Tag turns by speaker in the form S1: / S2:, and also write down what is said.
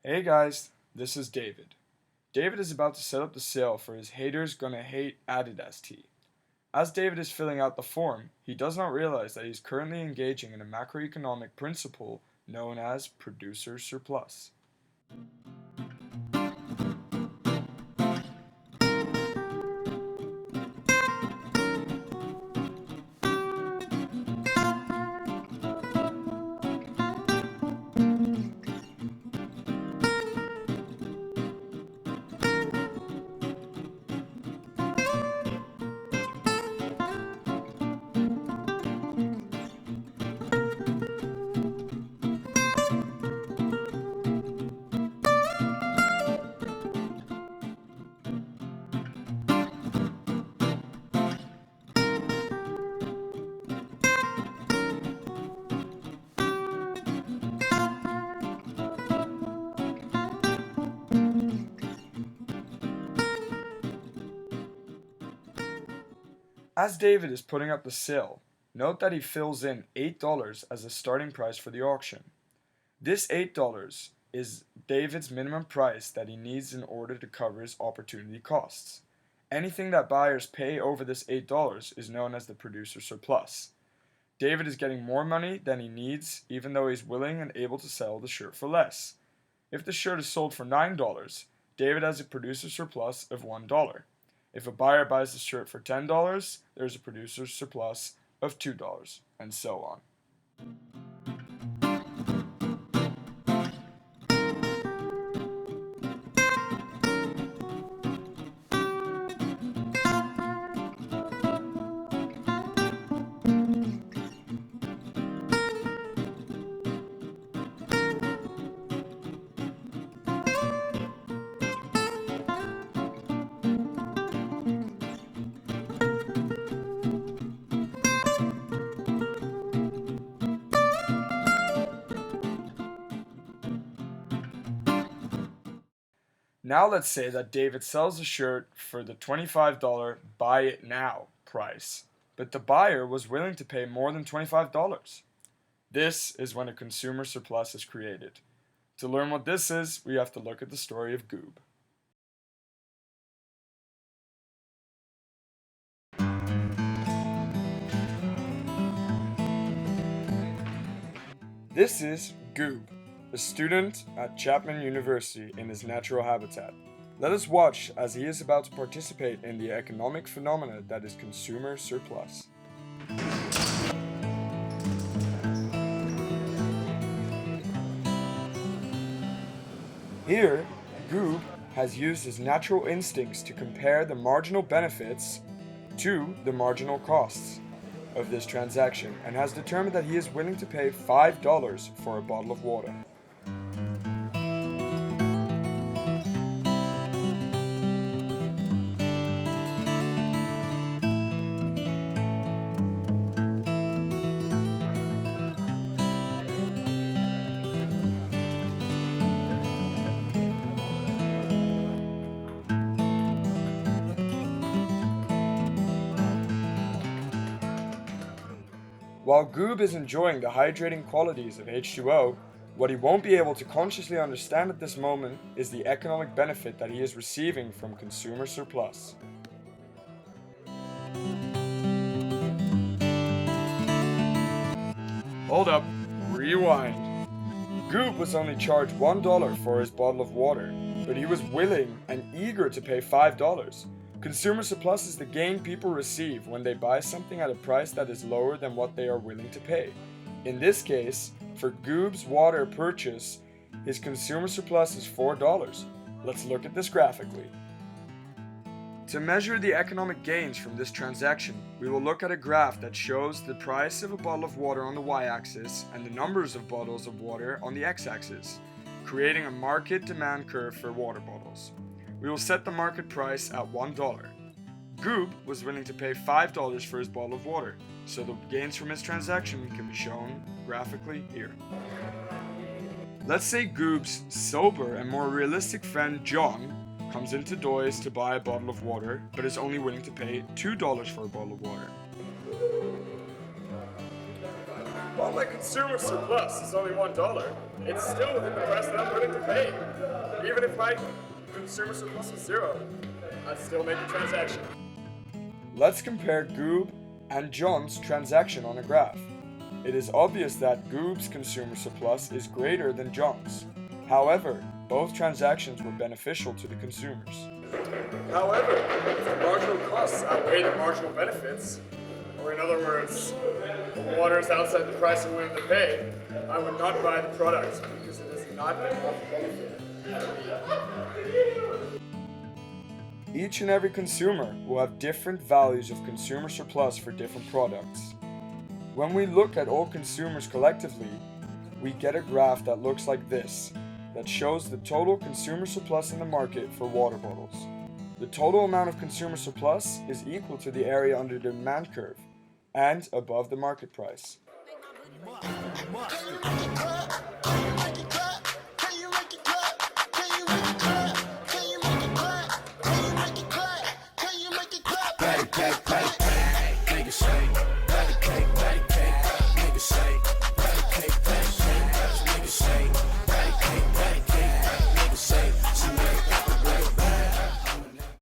S1: Hey guys, this is David. David is about to set up the sale for his haters gonna hate Adidas tee. As David is filling out the form, he does not realize that he is currently engaging in a macroeconomic principle known as producer surplus. As David is putting up the sale, note that he fills in $8 as a starting price for the auction. This $8 is David's minimum price that he needs in order to cover his opportunity costs. Anything that buyers pay over this $8 is known as the producer surplus. David is getting more money than he needs, even though he's willing and able to sell the shirt for less. If the shirt is sold for $9, David has a producer surplus of $1. If a buyer buys the shirt for $10, there's a producer surplus of $2, and so on. Now let's say that David sells the shirt for the $25 buy it now price, but the buyer was willing to pay more than $25. This is when a consumer surplus is created. To learn what this is, we have to look at the story of Goob. This is Goob, a student at Chapman University in his natural habitat. Let us watch as he is about to participate in the economic phenomena that is consumer surplus. Here, Goob has used his natural instincts to compare the marginal benefits to the marginal costs of this transaction and has determined that he is willing to pay $5 for a bottle of water. While Goob is enjoying the hydrating qualities of H2O, what he won't be able to consciously understand at this moment is the economic benefit that he is receiving from consumer surplus. Hold up, rewind. Goob was only charged $1 for his bottle of water, but he was willing and eager to pay $5. Consumer surplus is the gain people receive when they buy something at a price that is lower than what they are willing to pay. In this case, for Goob's water purchase, his consumer surplus is $4. Let's look at this graphically. To measure the economic gains from this transaction, we will look at a graph that shows the price of a bottle of water on the y-axis and the numbers of bottles of water on the x-axis, creating a market demand curve for water bottles. We will set the market price at $1. Goob was willing to pay $5 for his bottle of water, so the gains from his transaction can be shown graphically here. Let's say Goob's sober and more realistic friend John comes into Doy's to buy a bottle of water, but is only willing to pay $2 for a bottle of water. While my consumer surplus is only $1,
S2: it's still within the price that I'm willing to pay. Even if my consumer surplus is zero, I'd still make a transaction.
S1: Let's compare Goob and John's transaction on a graph. It is obvious that Goob's consumer surplus is greater than John's. However, both transactions were beneficial to the consumers.
S2: However, if the marginal costs outweigh the marginal benefits, or in other words, the water is outside the price I'm willing to pay, I would not buy the product because it is not enough benefit to me.
S1: Each and every consumer will have different values of consumer surplus for different products. When we look at all consumers collectively, we get a graph that looks like this, that shows the total consumer surplus in the market for water bottles. The total amount of consumer surplus is equal to the area under the demand curve and above the market price.